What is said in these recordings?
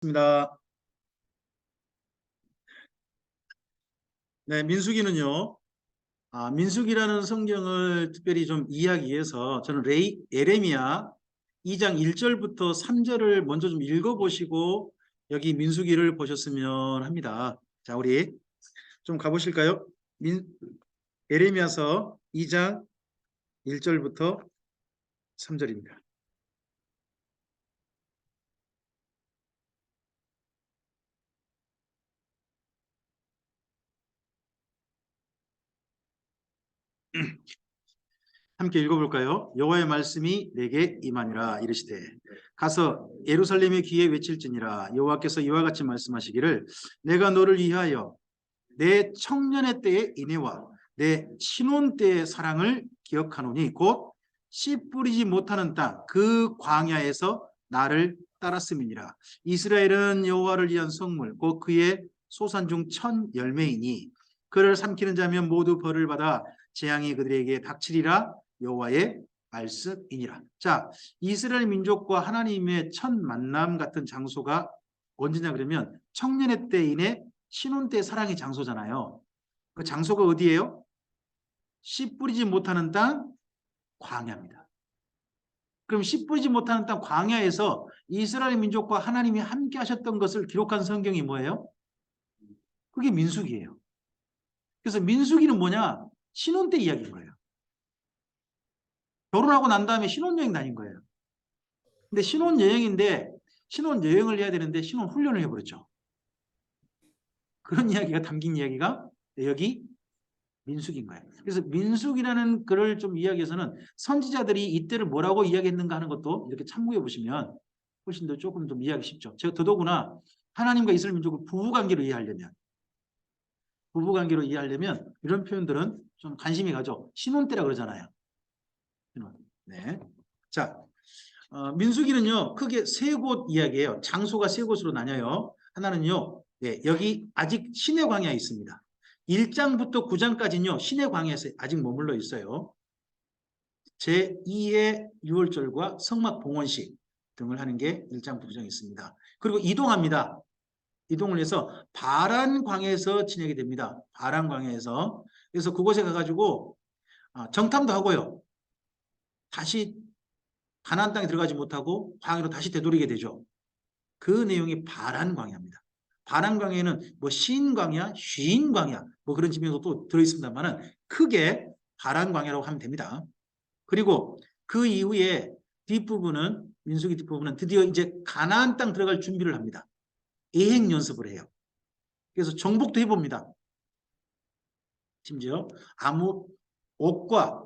입니다. 네, 민수기는요. 민수기라는 성경을 특별히 좀 이해하기 위해서 저는 예레미야 2장 1절부터 3절을 먼저 좀 읽어보시고 여기 민수기를 보셨으면 합니다. 자, 우리 좀 가보실까요? 예레미야서 2장 1절부터 3절입니다. 함께 읽어볼까요? 여호와의 말씀이 내게 임하니라 이르시되 가서 예루살렘의 귀에 외칠지니라. 여호와께서 이와 같이 말씀하시기를 내가 너를 위하여 내 청년의 때의 인애와 내 신혼 때의 사랑을 기억하노니 곧 씨 뿌리지 못하는 땅 그 광야에서 나를 따랐음이니라. 이스라엘은 여호와를 위한 성물 곧 그의 소산 중 천 열매이니 그를 삼키는 자면 모두 벌을 받아 재앙이 그들에게 닥치리라. 여호와의 말씀이니라. 자, 이스라엘 민족과 하나님의 첫 만남 같은 장소가 언제냐 그러면 청년의 때인의 신혼 때 사랑의 장소잖아요. 그 장소가 어디예요? 씨 뿌리지 못하는 땅 광야입니다. 그럼 씨 뿌리지 못하는 땅 광야에서 이스라엘 민족과 하나님이 함께 하셨던 것을 기록한 성경이 뭐예요? 그게 민수기예요. 그래서 민수기는 뭐냐? 신혼 때 이야기인 거예요. 결혼하고 난 다음에 신혼여행 다닌 거예요. 근데 신혼여행인데 신혼여행을 해야 되는데 신혼훈련을 해버렸죠. 그런 이야기가 담긴 이야기가 여기 민수기인 거예요. 그래서 민수기라는 글을 좀 이야기해서는 선지자들이 이때를 뭐라고 이야기했는가 하는 것도 이렇게 참고해 보시면 훨씬 더 조금 좀 이해하기 쉽죠. 제가 더더구나 하나님과 이스라엘 민족을 부부관계로 이해하려면 이런 표현들은 좀 관심이 가죠. 신혼 때라 그러잖아요. 네. 자, 민수기는요 크게 세 곳 이야기예요. 장소가 세 곳으로 나뉘어요. 하나는요, 네, 여기 아직 시내 광야에 있습니다. 1장부터 9장까지는요 시내 광야에서 아직 머물러 있어요. 제2의 유월절과 성막 봉헌식 등을 하는 게 1장부터 9장에 있습니다. 그리고 이동합니다. 이동을 해서 바란 광야에서 지내게 됩니다. 바란 광야에서. 그래서 그곳에 가가지고 정탐도 하고요. 다시 가나안 땅에 들어가지 못하고 광야로 다시 되돌리게 되죠. 그 내용이 바란 광야입니다. 바란 광야에는 뭐 신 광야, 쉰 광야 뭐 그런 지명도 또 들어있습니다만은 크게 바란 광야라고 하면 됩니다. 그리고 그 이후에 뒷부분은 민수기 뒷부분은 드디어 이제 가나안 땅 들어갈 준비를 합니다. 예행 연습을 해요. 그래서 정복도 해봅니다. 심지어 아무 옥과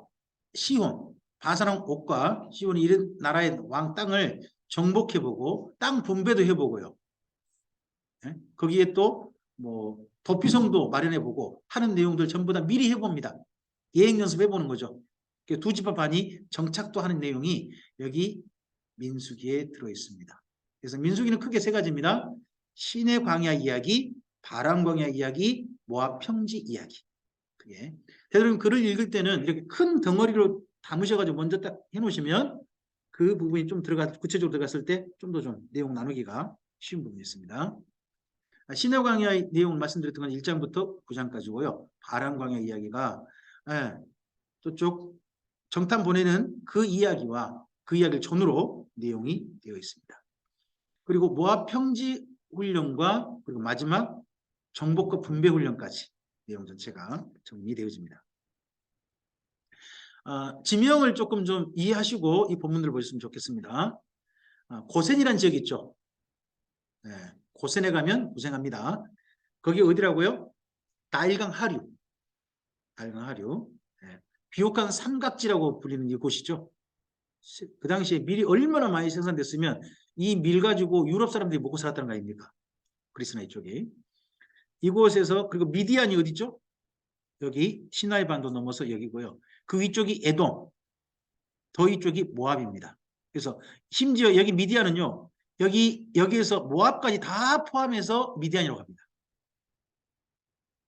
시온, 바사랑 옥과 시온이 이런 나라의 왕 땅을 정복해보고 땅 분배도 해보고요. 예? 거기에 또 뭐 도피성도 마련해보고 하는 내용들 전부 다 미리 해봅니다. 예행 연습해보는 거죠. 두 지파 반이 정착도 하는 내용이 여기 민수기에 들어있습니다. 그래서 민수기는 크게 세 가지입니다. 시내 광야 이야기, 바람 광야 이야기, 모압 평지 이야기. 그게. 여러분 글을 읽을 때는 이렇게 큰 덩어리로 담으셔가지고 먼저 딱 해놓으시면 그 부분이 좀 구체적으로 들어갔을 때 좀 더 좀 내용 나누기가 쉬운 부분이 있습니다. 시내 광야의 내용을 말씀드렸던 건 1장부터 9장까지고요. 바람 광야 이야기가 저쪽 정탐 보내는 그 이야기와 그 이야기를 전후로 내용이 되어 있습니다. 그리고 모압 평지 훈련과 그리고 마지막 정복과 분배 훈련까지 내용 전체가 정리되어집니다. 지명을 조금 좀 이해하시고 이 본문들을 보셨으면 좋겠습니다. 고센이라는 지역이 있죠. 네, 고센에 가면 고생합니다. 거기 어디라고요? 나일강 하류. 나일강 하류. 네, 비옥한 삼각지라고 불리는 이곳이죠. 그 당시에 밀이 얼마나 많이 생산됐으면 이 밀 가지고 유럽 사람들이 먹고 살았다는 거 아닙니까? 그리스나 이쪽이. 이곳에서 그리고 미디안이 어디죠? 여기 시나이 반도 넘어서 여기고요. 그 위쪽이 에돔, 더 이쪽이 모압입니다. 그래서 심지어 여기 미디안은요. 여기에서 모압까지 다 포함해서 미디안이라고 합니다.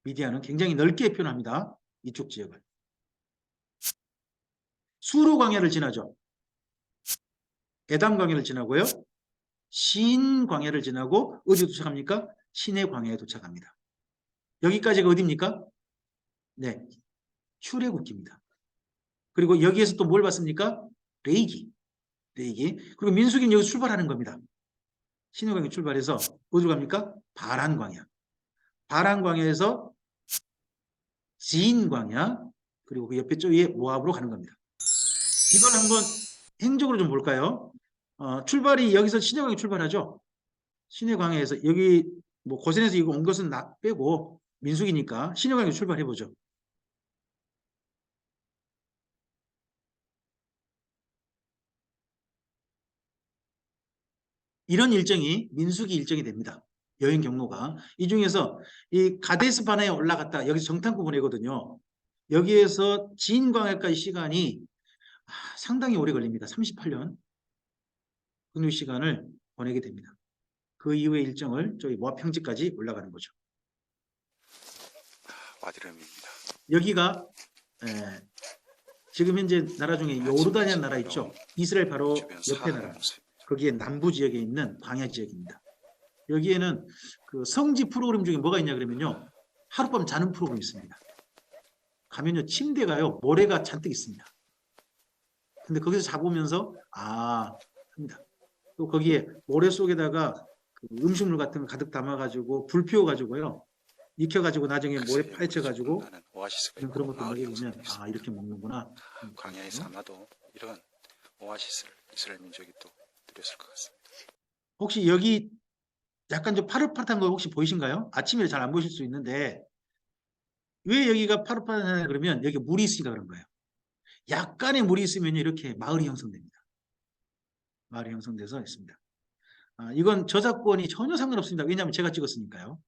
미디안은 굉장히 넓게 표현합니다. 이쪽 지역을. 수르 광야를 지나죠. 에담 광야를 지나고요. 신 광야를 지나고 어디 도착합니까? 신의 광야에 도착합니다. 여기까지가 어디입니까? 네, 출애굽기입니다. 그리고 여기에서 또 뭘 봤습니까? 레이기. 그리고 민수기는 여기서 출발하는 겁니다. 신의 광야 출발해서 어디로 갑니까? 바란 광야. 바란 광야에서 지인 광야, 그리고 그 옆에 쪽에 모압으로 가는 겁니다. 이걸 한번 행적으로 좀 볼까요? 출발이 여기서 신의 광야 출발하죠. 신의 광야에서 여기 뭐 고센에서 이거 온 것은 빼고 민수기니까 신의 광야 출발해 보죠. 이런 일정이 민수기 일정이 됩니다. 여행 경로가. 이 중에서 이 가데스 바네에 올라갔다 여기서 정탐구 보내거든요. 여기에서 지인광야까지 시간이 상당히 오래 걸립니다. 38년 근육 시간을 보내게 됩니다. 그 이후의 일정을 저희 모압 평지까지 올라가는 거죠. 와디름입니다. 여기가 지금 현재 나라 중에 요르단이라는 나라 있죠. 이스라엘 바로 옆에 나라. 거기에 남부 지역에 있는 광야 지역입니다. 여기에는 그 성지 프로그램 중에 뭐가 있냐 그러면요. 하룻밤 자는 프로그램이 있습니다. 가면요 침대가요 모래가 잔뜩 있습니다. 근데 거기서 자보면서 합니다. 또 거기에 모래 속에다가 그 음식물 같은 거 가득 담아가지고 불 피워가지고요 익혀가지고 나중에 모래 파헤쳐가지고 그런 것도 먹여보면 이렇게 먹는구나. 광야에서 아마도 이런 오아시스를 이스라엘 민족이 또 누렸을 것 같습니다. 혹시 여기 약간 좀 파릇파릇한 거 혹시 보이신가요? 아침에 잘 안 보실 수 있는데 왜 여기가 파릇파릇하냐 그러면 여기 물이 있으니까 그런 거예요. 약간의 물이 있으면 이렇게 마을이 형성됩니다. 마을이 형성돼서 있습니다. 이건 저작권이 전혀 상관없습니다. 왜냐하면 제가 찍었으니까요.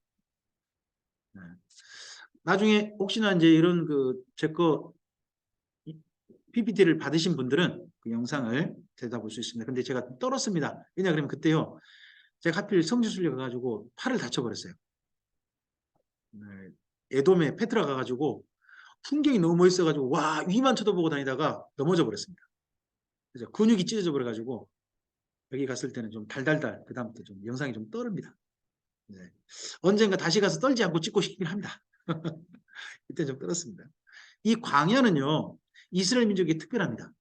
네. 나중에 혹시나 이제 이런 제 거 PPT를 받으신 분들은 그 영상을 들여다볼 수 있습니다. 근데 제가 떨었습니다. 왜냐 그러면 그때요. 제가 하필 성지순례 가가지고 팔을 다쳐버렸어요. 네. 에돔에 페트라 가가지고 풍경이 너무 멋있어가지고 와 위만 쳐다보고 다니다가 넘어져 버렸습니다. 그래서 근육이 찢어져 버려가지고 여기 갔을 때는 좀 달달달 그 다음부터 좀 영상이 좀 떨립니다. 네. 언젠가 다시 가서 떨지 않고 찍고 싶긴 합니다. 이때 좀 떨었습니다. 이 광야는요 이스라엘 민족이 특별합니다.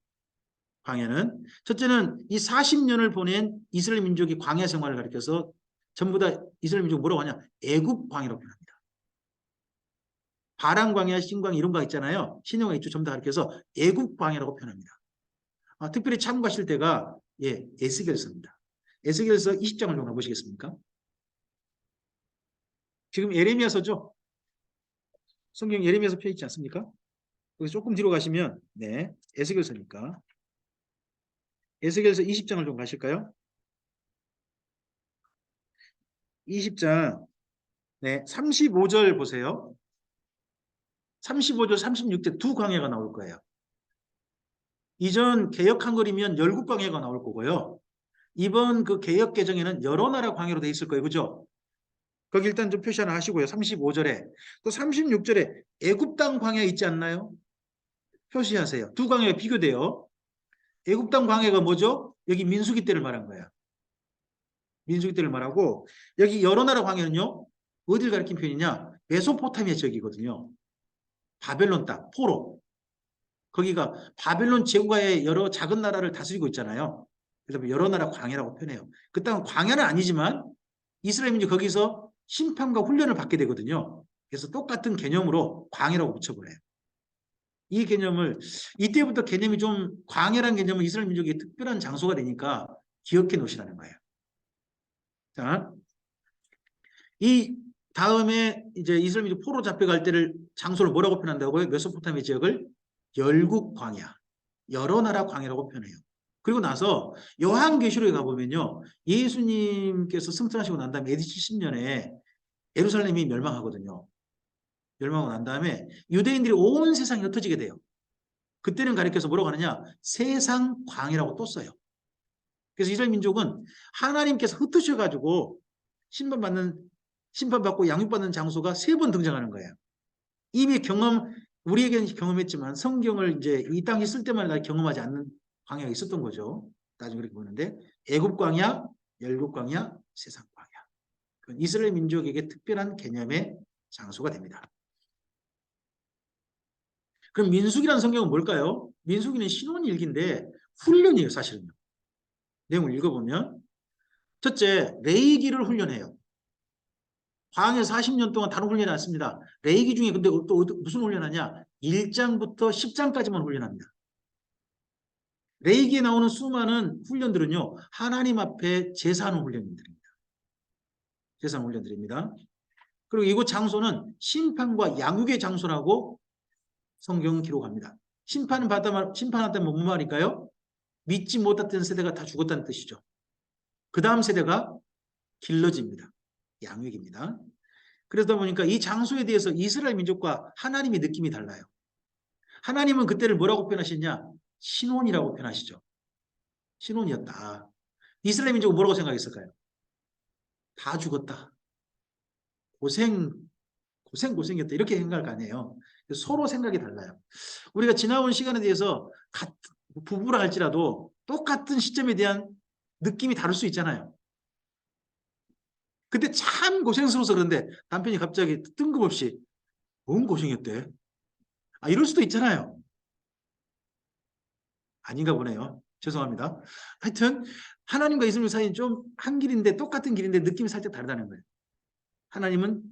광야는 첫째는 이 40년을 보낸 이스라엘 민족이 광야 생활을 가리켜서 전부 다 이스라엘 민족 뭐라고 하냐 애굽 광야라고 표현합니다. 바람 광야, 신광야 이런 거 있잖아요. 신영광 이쪽 전부 다 가리켜서 애굽 광야라고 표현합니다. 특별히 참고하실 때가 에스겔서입니다. 에스겔서 20장을 좀 가보시겠습니까? 지금 예레미야서죠? 성경 예레미야서 펴 있지 않습니까? 여기 조금 뒤로 가시면 에스겔서니까 에스겔서 20장을 좀 가실까요? 20장 35절 보세요. 35절 36절 두 광야가 나올 거예요. 이전 개혁한 거리면 열국 광야가 나올 거고요. 이번 그 개혁 개정에는 여러 나라 광야로 돼 있을 거예요. 그죠? 거기 일단 좀 표시 하나 하시고요. 35절에 또 36절에 애굽 땅 광야 있지 않나요? 표시하세요. 두 광야가 비교돼요. 애굽 땅 광야가 뭐죠? 여기 민수기 때를 말한 거예요. 민수기 때를 말하고 여기 여러 나라 광야는요. 어딜 가리킨 표현이냐? 메소포타미아 지역이거든요. 바벨론 땅, 포로. 거기가 바벨론 제국하에 여러 작은 나라를 다스리고 있잖아요. 그래서 여러 나라 광야라고 표현해요. 그 땅은 광야는 아니지만 이스라엘 민족 거기서 심판과 훈련을 받게 되거든요. 그래서 똑같은 개념으로 광야라고 붙여버려요. 이 개념을 이때부터 개념이 좀 광야라는 개념은 이스라엘 민족의 특별한 장소가 되니까 기억해 놓으시라는 거예요. 자, 이 다음에 이제 이스라엘 민족 포로 잡혀갈 때를 장소를 뭐라고 표현한다고요? 메소포타미아 지역을 열국 광야, 여러 나라 광야라고 표현해요. 그리고 나서 요한계시록에 가보면요. 예수님께서 승천하시고 난 다음에 AD 70년에 예루살렘이 멸망하거든요. 멸망하고 난 다음에 유대인들이 온 세상에 흩어지게 돼요. 그때는 가리켜서 뭐라고 하느냐? 세상 광야라고 또 써요. 그래서 이스라엘 민족은 하나님께서 흩으셔가지고 심판받고 양육받는 장소가 3번 등장하는 거예요. 이미 우리에게는 경험했지만 성경을 이제 이 땅에 쓸 때마다 경험하지 않는 광야가 있었던 거죠. 나중에 그렇게 보는데 애굽 광야, 열국 광야, 세상 광야. 그건 이스라엘 민족에게 특별한 개념의 장소가 됩니다. 그럼 민수기라는 성경은 뭘까요? 민수기는 신혼일기인데 훈련이에요, 사실은요. 내용을 읽어보면 첫째, 레위기를 훈련해요. 광야 40년 동안 다른 훈련이 않습니다. 레위기 중에 근데 또 무슨 훈련하냐? 1장부터 10장까지만 훈련합니다. 레위기에 나오는 수많은 훈련들은요, 하나님 앞에 제사하는 훈련들입니다. 제사하는 훈련들입니다. 그리고 이곳 장소는 심판과 양육의 장소라고 성경은 기록합니다. 심판한다면 뭔 말일까요? 믿지 못했던 세대가 다 죽었다는 뜻이죠. 그 다음 세대가 길러집니다. 양육입니다. 그러다 보니까 이 장소에 대해서 이스라엘 민족과 하나님의 느낌이 달라요. 하나님은 그때를 뭐라고 표현하시냐? 신혼이라고 표현하시죠. 신혼이었다. 이스라엘 민족은 뭐라고 생각했을까요? 다 죽었다. 고생이었다. 이렇게 생각할 거 아니에요. 서로 생각이 달라요. 우리가 지나온 시간에 대해서 부부라 할지라도 똑같은 시점에 대한 느낌이 다를 수 있잖아요. 그때 참 고생스러워서 그런데 남편이 갑자기 뜬금없이 뭔 고생이었대? 이럴 수도 있잖아요. 아닌가 보네요. 죄송합니다. 하여튼 하나님과 이스라엘 사이는 좀 한 길인데 똑같은 길인데 느낌이 살짝 다르다는 거예요. 하나님은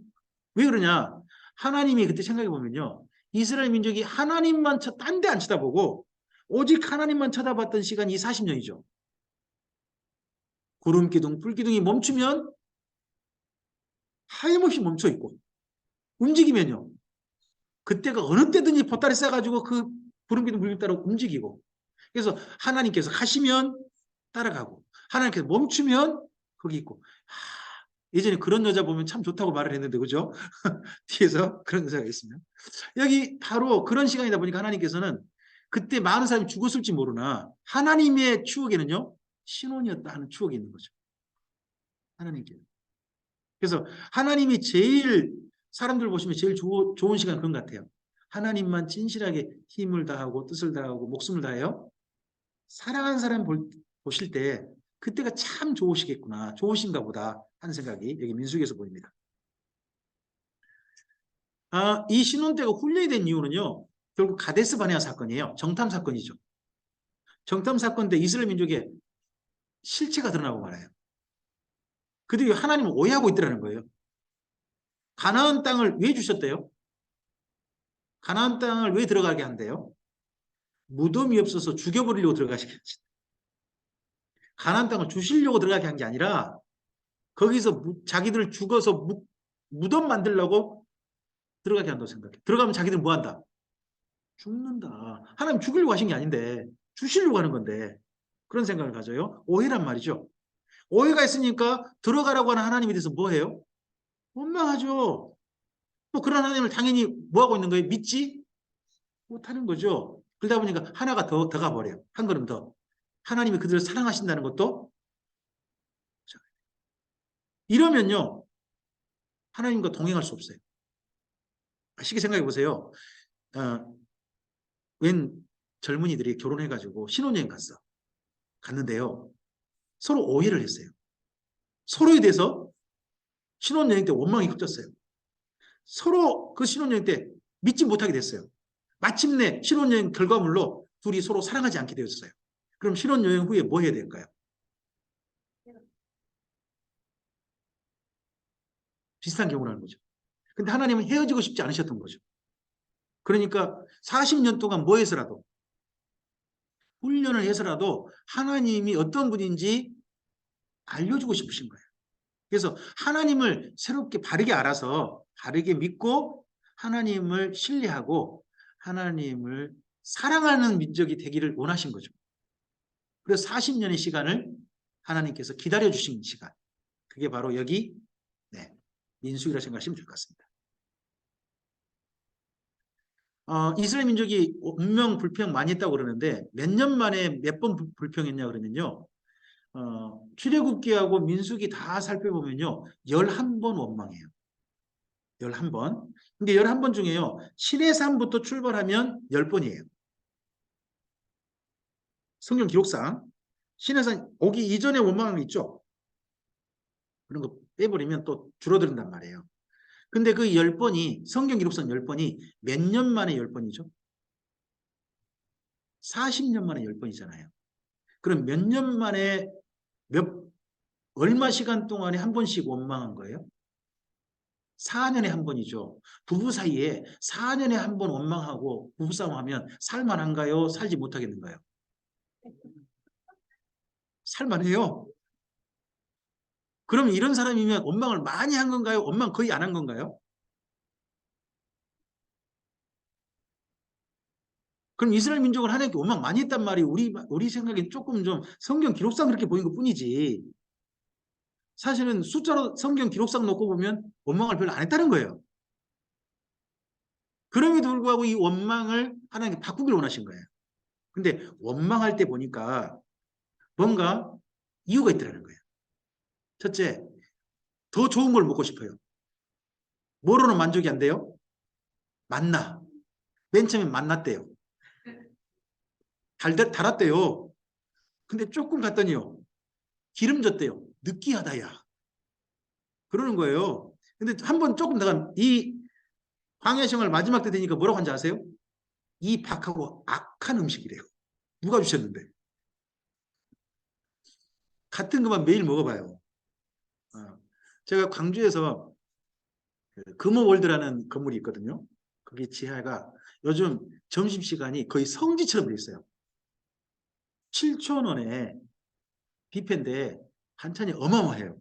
왜 그러냐? 하나님이 그때 생각해 보면요. 이스라엘 민족이 하나님만 딴 데 안 쳐다보고 오직 하나님만 쳐다봤던 시간이 이 40년이죠. 구름기둥, 불기둥이 멈추면 하염없이 멈춰 있고 움직이면요. 그때가 어느 때든지 보따리 싸가지고 그 구름기둥, 불기둥 따라 움직이고 그래서 하나님께서 가시면 따라가고 하나님께서 멈추면 거기 있고 예전에 그런 여자 보면 참 좋다고 말을 했는데 그죠? 뒤에서 그런 여자가 있으면 여기 바로 그런 시간이다 보니까 하나님께서는 그때 많은 사람이 죽었을지 모르나 하나님의 추억에는요 신혼이었다 하는 추억이 있는 거죠. 하나님께. 그래서 하나님이 제일 사람들 보시면 제일 좋은 시간 그런 것 같아요. 하나님만 진실하게 힘을 다하고 뜻을 다하고 목숨을 다해요. 사랑하는 사람 보실 때 그때가 참 좋으시겠구나. 좋으신가 보다 하는 생각이 여기 민수기에서 보입니다. 이 신혼 때가 훈련이 된 이유는요. 결국 가데스 바네아 사건이에요. 정탐 사건이죠. 정탐 사건 때 이스라엘 민족의 실체가 드러나고 말아요. 그들이 하나님을 오해하고 있더라는 거예요. 가나안 땅을 왜 주셨대요? 가나안 땅을 왜 들어가게 한대요? 무덤이 없어서 죽여버리려고 들어가시겠지. 가나안 땅을 주시려고 들어가게 한 게 아니라 거기서 자기들 죽어서 무덤 만들려고 들어가게 한다고 생각해. 들어가면 자기들 뭐 한다? 죽는다. 하나님 죽이려고 하신 게 아닌데 주시려고 하는 건데 그런 생각을 가져요. 오해란 말이죠. 오해가 있으니까 들어가라고 하는 하나님에 대해서 뭐 해요? 원망하죠. 또 그런 하나님을 당연히 뭐 하고 있는 거예요? 믿지 못하는 거죠. 그러다 보니까 하나가 더 가버려요. 한 걸음 더. 하나님이 그들을 사랑하신다는 것도 이러면요. 하나님과 동행할 수 없어요. 쉽게 생각해 보세요. 웬 젊은이들이 결혼해가지고 신혼여행 갔는데요. 서로 오해를 했어요. 서로에 대해서 신혼여행 때 원망이 커졌어요. 서로 그 신혼여행 때 믿지 못하게 됐어요. 마침내 신혼여행 결과물로 둘이 서로 사랑하지 않게 되었어요. 그럼 신혼여행 후에 뭐 해야 될까요? 비슷한 경우라는 거죠. 근데 하나님은 헤어지고 싶지 않으셨던 거죠. 그러니까 40년 동안 뭐 해서라도 훈련을 해서라도 하나님이 어떤 분인지 알려주고 싶으신 거예요. 그래서 하나님을 새롭게 바르게 알아서 바르게 믿고 하나님을 신뢰하고 하나님을 사랑하는 민족이 되기를 원하신 거죠. 그래서 40년의 시간을 하나님께서 기다려주신 시간. 그게 바로 여기 민수기라 생각하시면 될 것 같습니다. 이스라엘 민족이 운명 불평 많이 했다고 그러는데 몇 년 만에 몇 번 불평했냐 그러면요. 출애굽기하고 민수기 다 살펴보면요. 11번 원망해요. 11번. 근데 11번 중에요. 시내산부터 출발하면 10번이에요. 성경 기록상. 시내산 오기 이전에 원망한 게 있죠. 그런 거 빼버리면 또 줄어든단 말이에요. 근데 그 10번이 성경 기록상 10번이 몇 년 만에 10번이죠? 40년 만에 10번이잖아요. 그럼 몇 년 만에 얼마 시간 동안에 한 번씩 원망한 거예요? 4년에 한 번이죠. 부부 사이에 4년에 한 번 원망하고 부부싸움하면 살만한가요? 살지 못하겠는가요? 살만해요. 그럼 이런 사람이면 원망을 많이 한 건가요? 원망 거의 안 한 건가요? 그럼 이스라엘 민족은 하나님께 원망 많이 했단 말이 우리 생각엔 조금 좀 성경 기록상 그렇게 보인 것 뿐이지. 사실은 숫자로 성경 기록상 놓고 보면 원망을 별로 안 했다는 거예요. 그럼에도 불구하고 이 원망을 하나님께 바꾸기를 원하신 거예요. 근데 원망할 때 보니까 뭔가 이유가 있더라는 거예요. 첫째, 더 좋은 걸 먹고 싶어요. 뭐로는 만족이 안 돼요? 만나. 맨 처음에 만났대요. 달았대요. 근데 조금 갔더니요. 기름졌대요. 느끼하다, 야. 그러는 거예요. 근데 한 번 조금 나간 이 광야 생활 마지막 때 되니까 뭐라고 한지 아세요? 이 박하고 악한 음식이래요. 누가 주셨는데? 같은 것만 매일 먹어봐요. 제가 광주에서 그 금호월드라는 건물이 있거든요. 거기 지하가 요즘 점심시간이 거의 성지처럼 돼 있어요. 7천 원에 뷔페인데 반찬이 어마어마해요.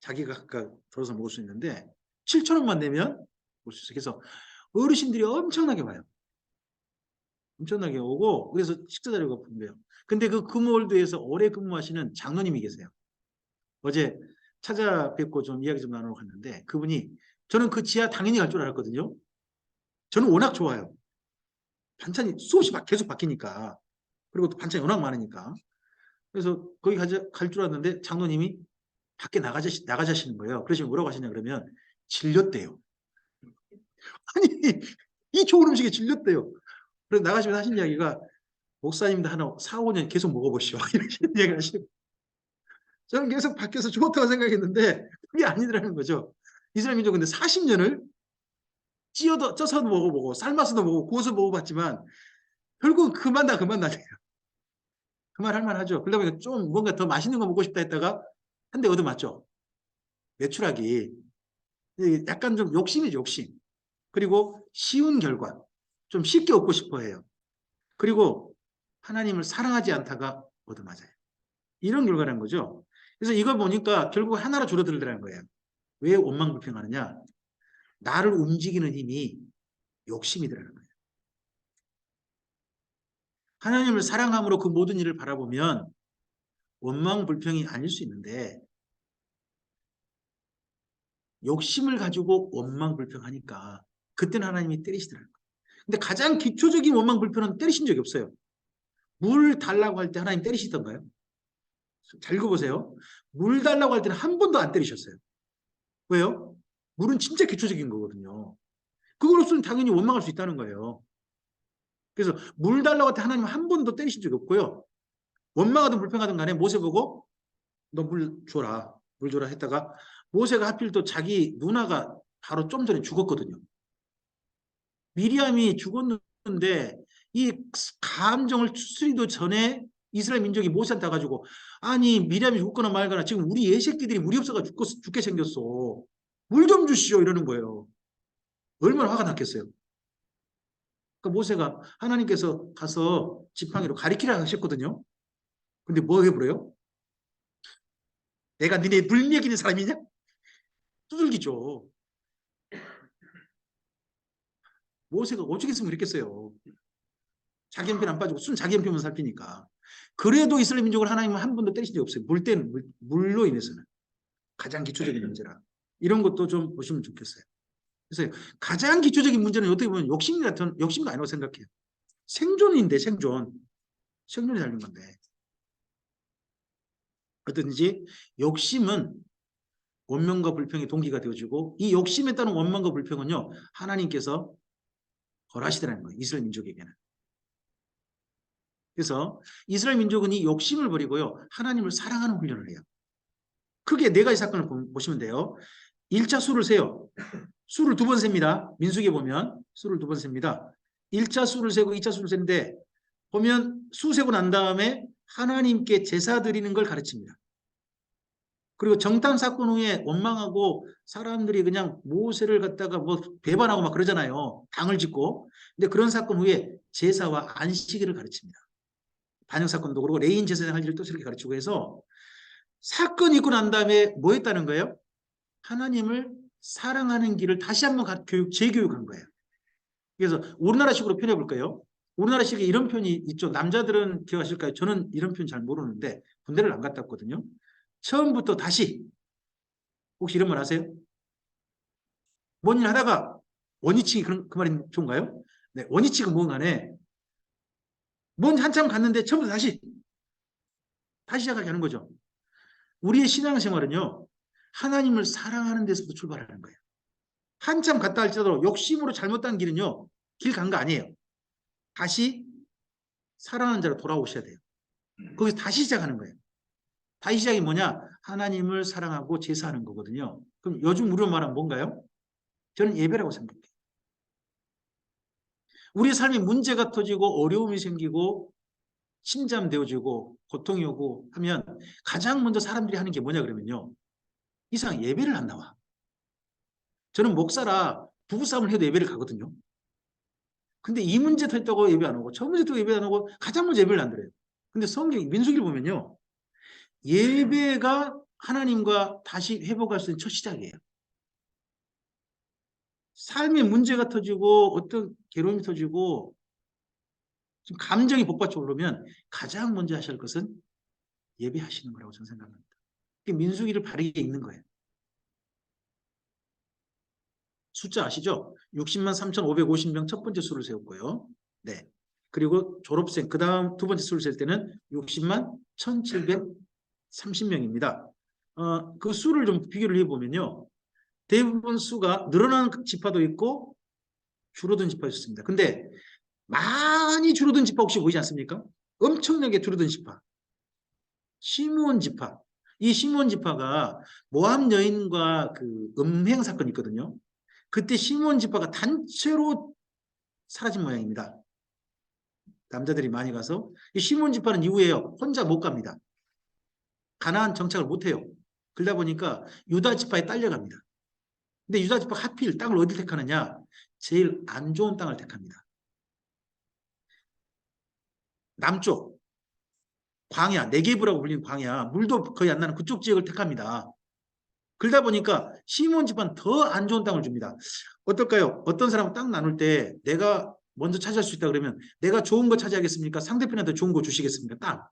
자기가 각각 덜어서 먹을 수 있는데 7천 원만 내면 볼 수 있어요. 그래서 어르신들이 엄청나게 와요. 엄청나게 오고 그래서 식사 자리가 분배요. 근데 그 금호월드에서 오래 근무하시는 장로님이 계세요. 어제 찾아뵙고 좀 이야기 좀 나누러 갔는데 그분이 저는 그 지하 당연히 갈 줄 알았거든요. 저는 워낙 좋아요. 반찬이 수없이 계속 바뀌니까. 그리고 또 반찬이 워낙 많으니까. 그래서 거기 갈 줄 알았는데 장로님이 밖에 나가자시는 거예요. 그러시면 뭐라고 하시냐 그러면 질렸대요. 아니 이 좋은 음식에 질렸대요. 그래서 나가시면서 하신 이야기가 목사님도 한 4, 5년 계속 먹어보시오. 이렇게 이야기를 하시고 저는 계속 밖에서 좋다고 생각했는데 그게 아니더라는 거죠. 이스라엘 민족 근데 40년을 쪄서도 먹어보고 삶아서도 먹고 구워서 먹어봤지만 결국 그만나요. 그만할 만하죠. 그러다 보니까 좀 뭔가 더 맛있는 거 먹고 싶다 했다가 한 대 얻어맞죠. 매출하기. 약간 좀 욕심이죠, 욕심. 그리고 쉬운 결과. 좀 쉽게 얻고 싶어 해요. 그리고 하나님을 사랑하지 않다가 얻어맞아요. 이런 결과라는 거죠. 그래서 이걸 보니까 결국 하나로 줄어들더라는 거예요. 왜 원망불평하느냐? 나를 움직이는 힘이 욕심이더라는 거예요. 하나님을 사랑함으로 그 모든 일을 바라보면 원망불평이 아닐 수 있는데 욕심을 가지고 원망불평하니까 그때는 하나님이 때리시더라고요. 근데 가장 기초적인 원망불평은 때리신 적이 없어요. 물 달라고 할 때 하나님 때리시던가요? 잘 읽어보세요. 물 달라고 할 때는 한 번도 안 때리셨어요. 왜요? 물은 진짜 기초적인 거거든요. 그걸로서는 당연히 원망할 수 있다는 거예요. 그래서 물 달라고 할 때 하나님 한 번도 때리신 적이 없고요. 원망하든 불평하든 간에 모세 보고 너 물 줘라. 물 줘라 했다가 모세가 하필 또 자기 누나가 바로 좀 전에 죽었거든요. 미리암이 죽었는데 이 감정을 추스리도 전에 이스라엘 민족이 모세한테 가지고 아니 미리암이 죽거나 말거나 지금 우리 예새끼들이 물이 없어가 죽게 생겼어. 물 좀 주시오 이러는 거예요. 얼마나 화가 났겠어요. 그러니까 모세가 하나님께서 가서 지팡이로 가리키라 하셨거든요. 근데 뭐 해버려요? 내가 니네 물 먹이는 사람이냐? 두들기죠. 모세가 어떻게 했으면 그랬겠어요. 자기 형편 안 빠지고 순 자기 형편만 살피니까. 그래도 이스라엘 민족을 하나님은 한 번도 때리신 적이 없어요. 물로 인해서는. 가장 기초적인 문제라. 이런 것도 좀 보시면 좋겠어요. 그래서 가장 기초적인 문제는 어떻게 보면 욕심도 아니라고 생각해요. 생존인데 생존이 달린 건데. 어떤지 욕심은 원망과 불평의 동기가 되어지고 이 욕심에 따른 원망과 불평은요. 하나님께서 벌하시더라는 거예요. 이스라엘 민족에게는. 그래서 이스라엘 민족은 이 욕심을 버리고요. 하나님을 사랑하는 훈련을 해요. 크게 네 가지 사건을 보시면 돼요. 1차 수를 세요. 수를 두 번 셉니다. 민수기에 보면 수를 두 번 셉니다. 1차 수를 세고 2차 수를 세는데 보면 수 세고 난 다음에 하나님께 제사 드리는 걸 가르칩니다. 그리고 정탐 사건 후에 원망하고 사람들이 그냥 모세를 갖다가 뭐 배반하고 막 그러잖아요. 당을 짓고. 근데 그런 사건 후에 제사와 안식일을 가르칩니다. 반역 사건도 그렇고 레인 제사장 할 일을 또 이렇게 가르치고 해서 사건이 있고 난 다음에 뭐 했다는 거예요? 하나님을 사랑하는 길을 다시 한번 재교육한 거예요. 그래서 우리나라식으로 표현해 볼까요? 우리나라식에 이런 표현이 있죠. 남자들은 기억하실까요? 저는 이런 표현 잘 모르는데 군대를 안 갔다 왔거든요. 처음부터 다시 혹시 이런 말 아세요? 뭔 일 하다가 원위치기 그 말이 좋은가요? 네, 원위치기 뭐건 간에 뭔 한참 갔는데 처음부터 다시 시작하게 하는 거죠. 우리의 신앙생활은요. 하나님을 사랑하는 데서부터 출발하는 거예요. 한참 갔다 할지라도 욕심으로 잘못한 길은요. 길 간 거 아니에요. 다시 사랑하는 자로 돌아오셔야 돼요. 거기서 다시 시작하는 거예요. 다시 시작이 뭐냐? 하나님을 사랑하고 제사하는 거거든요. 그럼 요즘 우리로 말하면 뭔가요? 저는 예배라고 생각해요. 우리의 삶에 문제가 터지고 어려움이 생기고 침잠되어지고 고통이 오고 하면 가장 먼저 사람들이 하는 게 뭐냐 그러면요. 이상 예배를 안 나와. 저는 목사라 부부싸움을 해도 예배를 가거든요. 근데 이 문제 터졌다고 예배 안 오고 저 문제 터졌다고 예배 안 오고 가장 먼저 예배를 안 드려요. 근데 성경 민수기를 보면요. 예배가 하나님과 다시 회복할 수 있는 첫 시작이에요. 삶에 문제가 터지고 어떤 괴로움이 터지고 좀 감정이 복받쳐 오르면 가장 먼저 하셔야 할 것은 예배하시는 거라고 저는 생각합니다. 민수기를 바르게 읽는 거예요. 숫자 아시죠? 60만 3,550명 첫 번째 수를 세웠고요. 네. 그리고 졸업생 그 다음 두 번째 수를 셀 때는 60만 1,730명입니다. 그 수를 좀 비교를 해보면요. 대부분 수가 늘어나는 지파도 있고 줄어든 지파도 있습니다. 근데 많이 줄어든 지파 혹시 보이지 않습니까? 엄청나게 줄어든 지파. 시므온 지파. 이 시므온 지파가 모함 여인과 그 음행 사건이 있거든요. 그때 시므온 지파가 단체로 사라진 모양입니다. 남자들이 많이 가서 이 시므온 지파는 이후에요. 혼자 못 갑니다. 가나안 정착을 못 해요. 그러다 보니까 유다 지파에 딸려갑니다. 근데 유다 지파가 하필 땅을 어디 택하느냐? 제일 안 좋은 땅을 택합니다. 남쪽 광야, 네게브라고 불리는 광야, 물도 거의 안 나는 그쪽 지역을 택합니다. 그러다 보니까 시몬 집안 더 안 좋은 땅을 줍니다. 어떨까요? 어떤 사람은 땅 나눌 때 내가 먼저 차지할 수 있다 그러면 내가 좋은 거 차지하겠습니까? 상대편한테 좋은 거 주시겠습니까? 땅.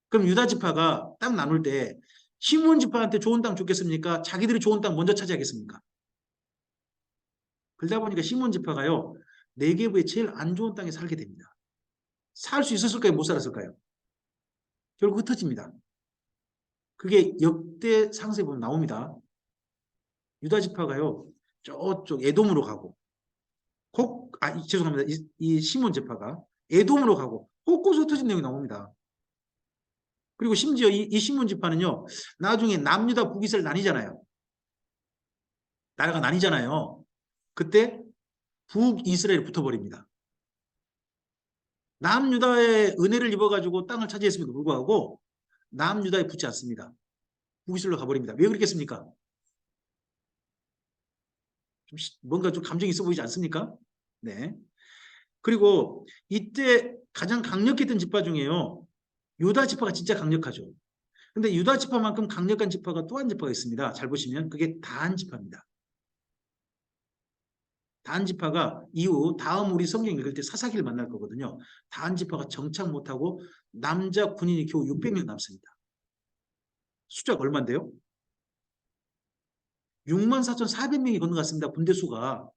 그럼 유다 지파가 땅 나눌 때 시몬 지파한테 좋은 땅 주겠습니까? 자기들이 좋은 땅 먼저 차지하겠습니까? 그러다 보니까 시몬 지파가요. 네게브의 제일 안 좋은 땅에 살게 됩니다. 살 수 있었을까요? 못 살았을까요? 결국 흩어집니다. 그게 역대 상세에 보면 나옵니다. 유다 지파가요. 저쪽 에돔으로 가고 죄송합니다. 이 시몬 지파가 에돔으로 가고 곳곳에 흩어진 내용이 나옵니다. 그리고 심지어 이 시몬 지파는요. 나중에 남유다 북이스라엘 나뉘잖아요. 나라가 나뉘잖아요. 그때 북이스라엘이 붙어버립니다. 남유다의 은혜를 입어가지고 땅을 차지했음에도 불구하고 남유다에 붙지 않습니다. 북이스라엘로 가버립니다. 왜 그렇겠습니까? 뭔가 좀 감정이 있어 보이지 않습니까? 네. 그리고 이때 가장 강력했던 지파 중에요. 유다 지파가 진짜 강력하죠. 근데 유다 지파만큼 강력한 지파가 또 한 지파가 있습니다. 잘 보시면 그게 다한 지파입니다. 다한 지파가 이후 다음 우리 성경 읽을 때 사사기를 만날 거거든요. 다한 지파가 정착 못하고 남자 군인이 겨우 600명 남습니다. 숫자가 얼마인데요? 64,400명이 건너갔습니다. 군대 수가.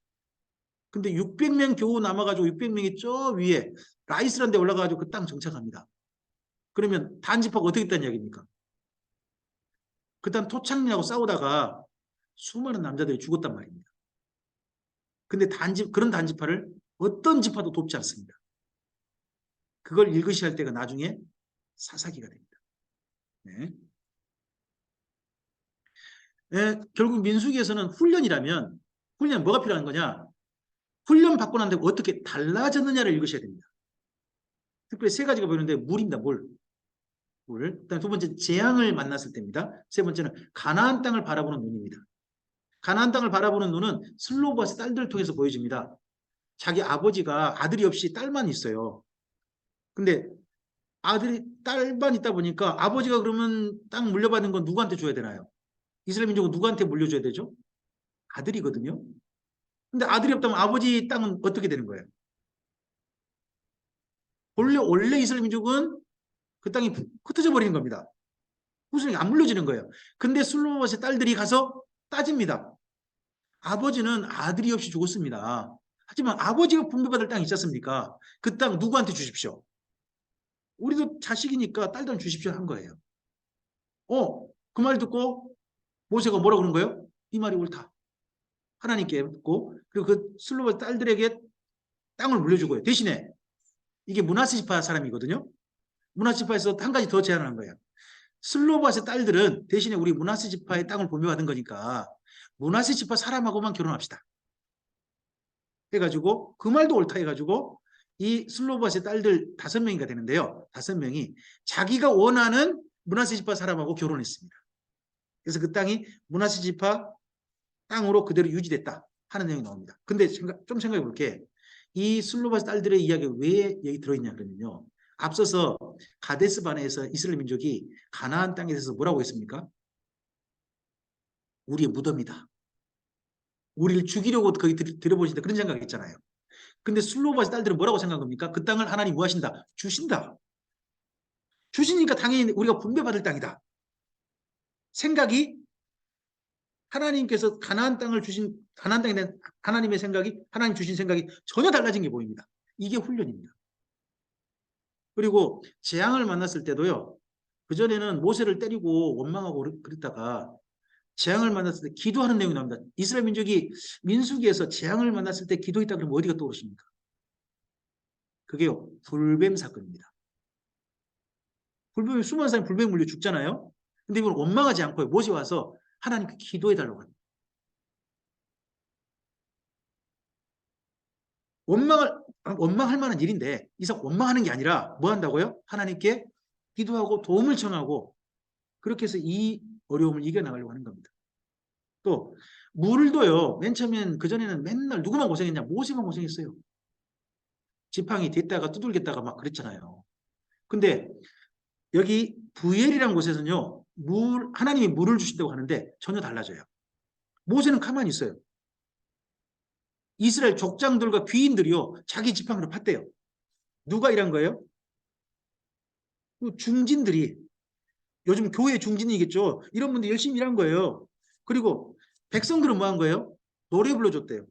근데 600명 겨우 남아가지고 600명이 저 위에 라이스란 데 올라가가지고 그 땅 정착합니다. 그러면 단지파가 어떻게 됐다는 이야기입니까? 그다음 토착민하고 싸우다가 수많은 남자들이 죽었단 말입니다. 근데 그런 단지파를 어떤 지파도 돕지 않습니다. 그걸 읽으셔야 할 때가 나중에 사사기가 됩니다. 네. 네, 결국 민수기에서는 훈련이라면 훈련 뭐가 필요한 거냐? 훈련 받고 난 다음에 어떻게 달라졌느냐를 읽으셔야 됩니다. 특별히 세 가지가 보이는데 물입니다. 물. 그다음 두 번째 재앙을 만났을 때입니다. 세 번째는 가나안 땅을 바라보는 눈입니다. 가나안 땅을 바라보는 눈은 슬로바스 딸들을 통해서 보여집니다. 자기 아버지가 아들이 없이 딸만 있어요. 근데 아들이 딸만 있다 보니까 아버지가 그러면 땅 물려받은 건 누구한테 줘야 되나요? 이스라엘 민족은 누구한테 물려줘야 되죠? 아들이거든요. 근데 아들이 없다면 아버지 땅은 어떻게 되는 거예요? 원래 이스라엘 민족은 그 땅이 흩어져 버리는 겁니다. 후손이 안 물려지는 거예요. 근데 슬로바스의 딸들이 가서 따집니다. 아버지는 아들이 없이 죽었습니다. 하지만 아버지가 분배받을 땅이 있지 않습니까? 그 땅 누구한테 주십시오. 우리도 자식이니까 딸들은 주십시오 한 거예요. 그 말 듣고 모세가 뭐라고 그런 거예요? 이 말이 옳다. 하나님께 묻고 그리고 그 슬로바 딸들에게 땅을 물려주고요. 대신에 이게 므낫세 지파 사람이거든요. 므낫세 지파에서 한 가지 더 제안한 거예요. 슬로바스의 딸들은 대신에 우리 므낫세 지파의 땅을 분배받은 거니까 므낫세 지파 사람하고만 결혼합시다. 해가지고 그 말도 옳다 해가지고 이 슬로바스의 딸들 5명이가 되는데요. 5명이 자기가 원하는 므낫세 지파 사람하고 결혼했습니다. 그래서 그 땅이 므낫세 지파 땅으로 그대로 유지됐다 하는 내용이 나옵니다. 근데 좀 생각해 볼게. 이 슬로바스 딸들의 이야기가 왜 여기 들어있냐 그러면요. 앞서서 가데스 바네에서 이스라엘 민족이 가나안 땅에 대해서 뭐라고 했습니까? 우리의 무덤이다. 우리를 죽이려고 거기 들여보신다. 그런 생각이 있잖아요. 근데 슬로바스 딸들은 뭐라고 생각합니까? 그 땅을 하나님 뭐 하신다? 주신다. 주시니까 당연히 우리가 분배받을 땅이다. 생각이 하나님께서 가나안 땅을 주신 가나안 땅에 대한 하나님의 생각이 하나님 주신 생각이 전혀 달라진 게 보입니다. 이게 훈련입니다. 그리고 재앙을 만났을 때도요. 그전에는 모세를 때리고 원망하고 그랬다가 재앙을 만났을 때 기도하는 내용이 나옵니다. 이스라엘 민족이 민수기에서 재앙을 만났을 때 기도했다 그러면 어디가 떠오르십니까? 그게요. 불뱀 사건입니다. 불뱀이 수많은 사람이 불뱀 물려 죽잖아요. 근데 이걸 원망하지 않고 모세 와서 하나님께 기도해달라고 합니다. 원망할 만한 일인데 이상 원망하는 게 아니라 뭐 한다고요? 하나님께 기도하고 도움을 청하고 그렇게 해서 이 어려움을 이겨나가려고 하는 겁니다. 또 물도요. 맨 처음엔 그전에는 맨날 누구만 고생했냐? 모세만 고생했어요. 지팡이 댔다가 두들겼다가 막 그랬잖아요. 근데 여기 부엘이라는 곳에서는요. 하나님이 물을 주신다고 하는데 전혀 달라져요. 모세는 가만히 있어요. 이스라엘 족장들과 귀인들이요. 자기 지팡이로 팠대요. 누가 일한 거예요? 그 중진들이 요즘 교회 중진이겠죠. 이런 분들 열심히 일한 거예요. 그리고 백성들은 뭐 한 거예요? 노래 불러줬대요.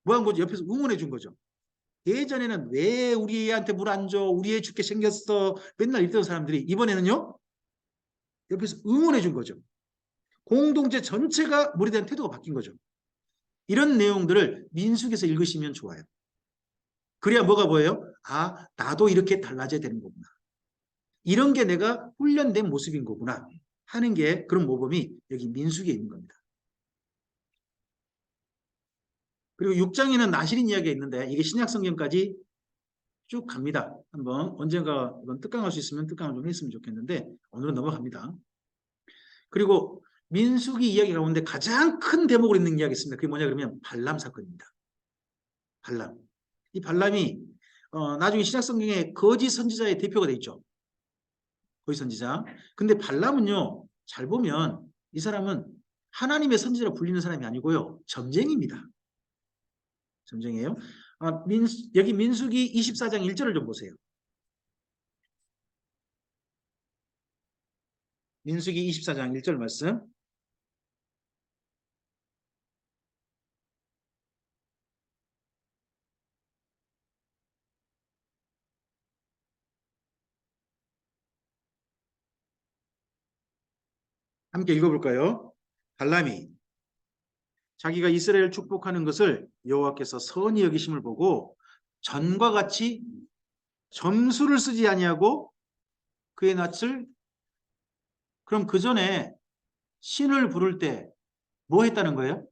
뭐 한 거죠? 옆에서 응원해 준 거죠. 예전에는 왜 우리 애한테 물 안 줘? 우리 애 죽게 생겼어. 맨날 이랬던 사람들이 이번에는요. 옆에서 응원해 준 거죠. 공동체 전체가 물에 대한 태도가 바뀐 거죠. 이런 내용들을 민수기에서 읽으시면 좋아요. 그래야 뭐가 보여요? 아, 나도 이렇게 달라져야 되는 거구나. 이런 게 내가 훈련된 모습인 거구나 하는 게 그런 모범이 여기 민수기에 있는 겁니다. 그리고 6장에는 나실인 이야기가 있는데 이게 신약 성경까지 쭉 갑니다. 한번 언젠가 이건 뜻강할 수 있으면 뜻강을 좀 했으면 좋겠는데 오늘은 넘어갑니다. 그리고 민수기 이야기 가운데 가장 큰 대목으로 있는 이야기가 있습니다. 그게 뭐냐 그러면 발람 사건입니다. 발람. 이 발람이 나중에 신약 성경에 거짓 선지자의 대표가 돼 있죠. 거짓 선지자. 근데 발람은요. 잘 보면 이 사람은 하나님의 선지자로 불리는 사람이 아니고요. 점쟁이입니다. 점쟁이에요. 여기 민수기 24장 1절을 좀 보세요. 민수기 24장 1절 말씀. 함께 읽어볼까요? 발람이 자기가 이스라엘을 축복하는 것을 여호와께서 선히 여기심을 보고 전과 같이 점수를 쓰지 아니하고 그의 낯을 그럼 그 전에 신을 부를 때 뭐 했다는 거예요?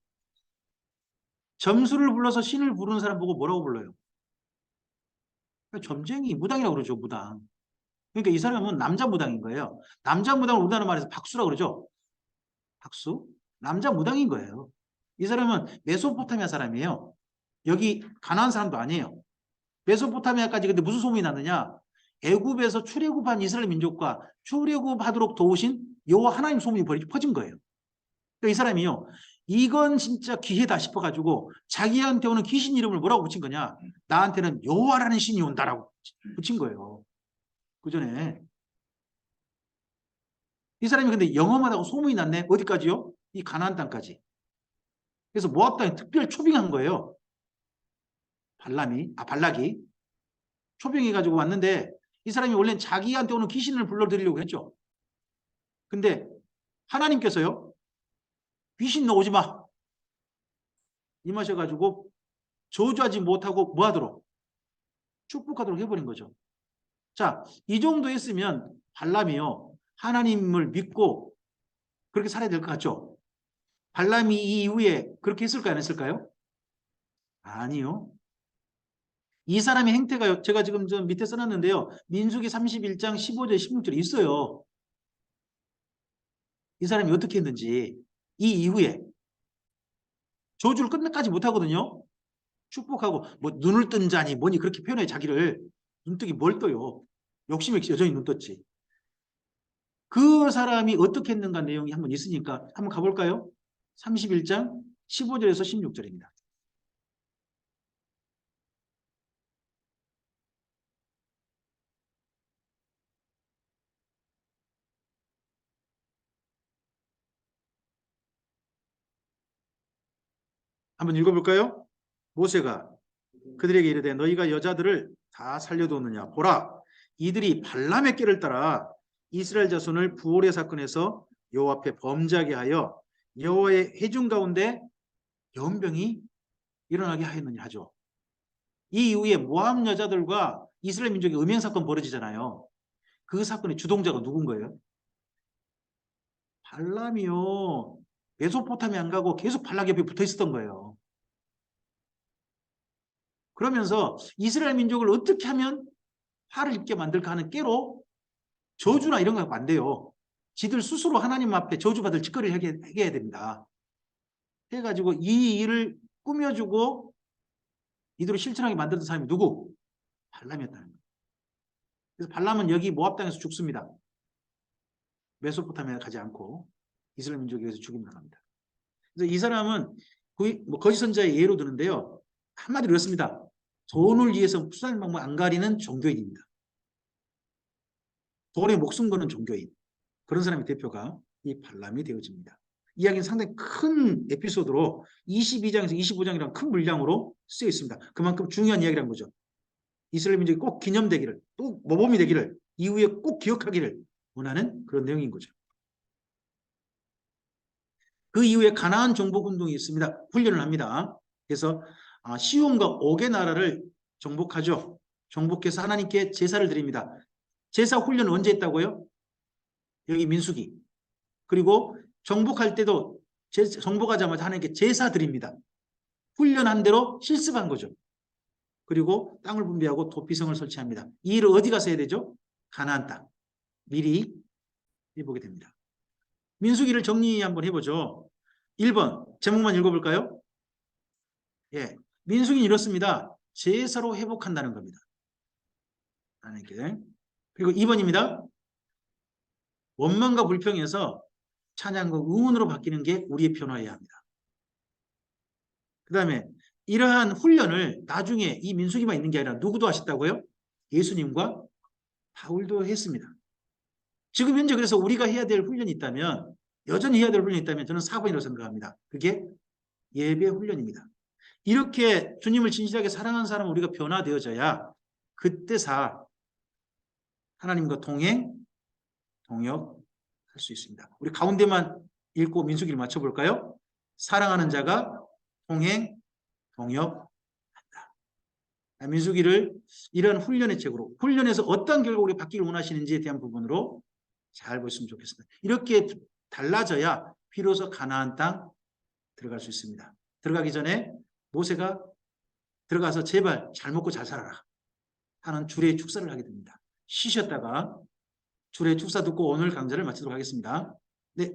점수를 불러서 신을 부르는 사람 보고 뭐라고 불러요? 점쟁이, 무당이라고 그러죠, 무당. 그러니까 이 사람은 남자 무당인 거예요. 남자 무당을 우리나라 말해서 박수라고 그러죠. 박수? 남자 무당인 거예요. 이 사람은 메소포타미아 사람이에요. 여기 가나안 사람도 아니에요. 메소포타미아까지 근데 무슨 소문이 났느냐? 애굽에서 출애굽한 이스라엘 민족과 출애굽하도록 도우신 여호와 하나님 소문이 퍼진 거예요. 그러니까 이 사람이요. 이건 진짜 기회다 싶어가지고 자기한테 오는 귀신 이름을 뭐라고 붙인 거냐? 나한테는 여호와라는 신이 온다라고 붙인 거예요. 그 전에. 이 사람이 근데 영험하다고 소문이 났네. 어디까지요? 이 가나안 땅까지. 그래서 모압 땅에 특별 초빙한 거예요. 발락이 초빙해가지고 왔는데 이 사람이 원래는 자기한테 오는 귀신을 불러들이려고 했죠. 근데 하나님께서요. 귀신 너 오지 마. 임하셔가지고 저주하지 못하고 뭐 하도록? 축복하도록 해버린 거죠. 자, 이 정도 했으면 발람이요. 하나님을 믿고 그렇게 살아야 될 것 같죠? 발람이 이 이후에 그렇게 했을까요? 안 했을까요? 아니요. 이 사람의 행태가요. 제가 지금 저 밑에 써놨는데요. 민수기 31장 15절 16절에 있어요. 이 사람이 어떻게 했는지. 이 이후에 저주를 끝까지 못하거든요. 축복하고 뭐 눈을 뜬 자니 뭐니 그렇게 표현해 자기를. 눈뜨기 뭘 떠요. 욕심이 여전히 눈 떴지. 그 사람이 어떻게 했는가 내용이 한번 있으니까 한번 가볼까요? 31장 15절에서 16절입니다. 한번 읽어볼까요? 모세가 그들에게 이르되 너희가 여자들을 다 살려두었느냐 보라 이들이 발람의 꾀를 따라 이스라엘 자손을 부올의 사건에서 여호와 앞에 범죄하게 하여 여호와의 회중 가운데 연병이 일어나게 하였느냐 하죠. 이 이후에 모압 여자들과 이스라엘 민족의 음행 사건 벌어지잖아요. 그 사건의 주동자가 누군 거예요? 발람이요. 메소포타미아 안 가고 계속 발락 옆에 붙어 있었던 거예요. 그러면서 이스라엘 민족을 어떻게 하면 화를 입게 만들까 하는 깨로 저주나 이런 거 하면 안 돼요. 지들 스스로 하나님 앞에 저주받을 짓거리를 하게 해야 됩니다. 해가지고 이 일을 꾸며주고 이대로 실천하게 만들던 사람이 누구? 발람이었다는 거예요. 그래서 발람은 여기 모압 땅에서 죽습니다. 메소포타미아 가지 않고 이스라엘 민족에 의해서 죽임을 당합니다. 그래서 이 사람은 거짓 선자의 예로 드는데요. 한마디로 이렇습니다. 돈을 위해서 수단을 방법 안 가리는 종교인입니다. 돈에 목숨 거는 종교인. 그런 사람의 대표가 이 발람이 되어집니다. 이야기는 상당히 큰 에피소드로 22장에서 25장이라는 큰 물량으로 쓰여 있습니다. 그만큼 중요한 이야기라는 거죠. 이스라엘 민족이 꼭 기념되기를, 또 모범이 되기를, 이후에 꼭 기억하기를 원하는 그런 내용인 거죠. 그 이후에 가나안 정복운동이 있습니다. 훈련을 합니다. 그래서 시온과 옥의 나라를 정복하죠. 정복해서 하나님께 제사를 드립니다. 제사 훈련을 언제 했다고요? 여기 민수기. 그리고 정복할 때도 정복하자마자 하나님께 제사 드립니다. 훈련한 대로 실습한 거죠. 그리고 땅을 분배하고 도피성을 설치합니다. 이 일을 어디 가서 해야 되죠? 가나안 땅. 미리 해보게 됩니다. 민수기를 정리 한번 해보죠. 1번 제목만 읽어볼까요? 예, 민수기는 이렇습니다. 제사로 회복한다는 겁니다. 하나님께. 그리고 2번입니다. 원망과 불평에서 찬양과 응원으로 바뀌는 게 우리의 변화여야 합니다. 그 다음에 이러한 훈련을 나중에 이 민수기만 있는 게 아니라 누구도 하셨다고요? 예수님과 바울도 했습니다. 지금 현재 그래서 우리가 해야 될 훈련이 있다면 여전히 해야 될 훈련이 있다면 저는 4번이라고 생각합니다. 그게 예배 훈련입니다. 이렇게 주님을 진실하게 사랑하는 사람은 우리가 변화되어져야 그때사 하나님과 동행, 동역할 수 있습니다. 우리 가운데만 읽고 민수기를 맞춰볼까요? 사랑하는 자가 동행, 동역한다. 민수기를 이런 훈련의 책으로 훈련에서 어떤 결과 우리 받기를 원하시는지에 대한 부분으로 잘 보시면 좋겠습니다. 이렇게 달라져야 비로소 가나안 땅 들어갈 수 있습니다. 들어가기 전에 모세가 들어가서 제발 잘 먹고 잘 살아라 하는 주례의 축사를 하게 됩니다. 쉬셨다가 주례의 축사 듣고 오늘 강좌를 마치도록 하겠습니다. 네.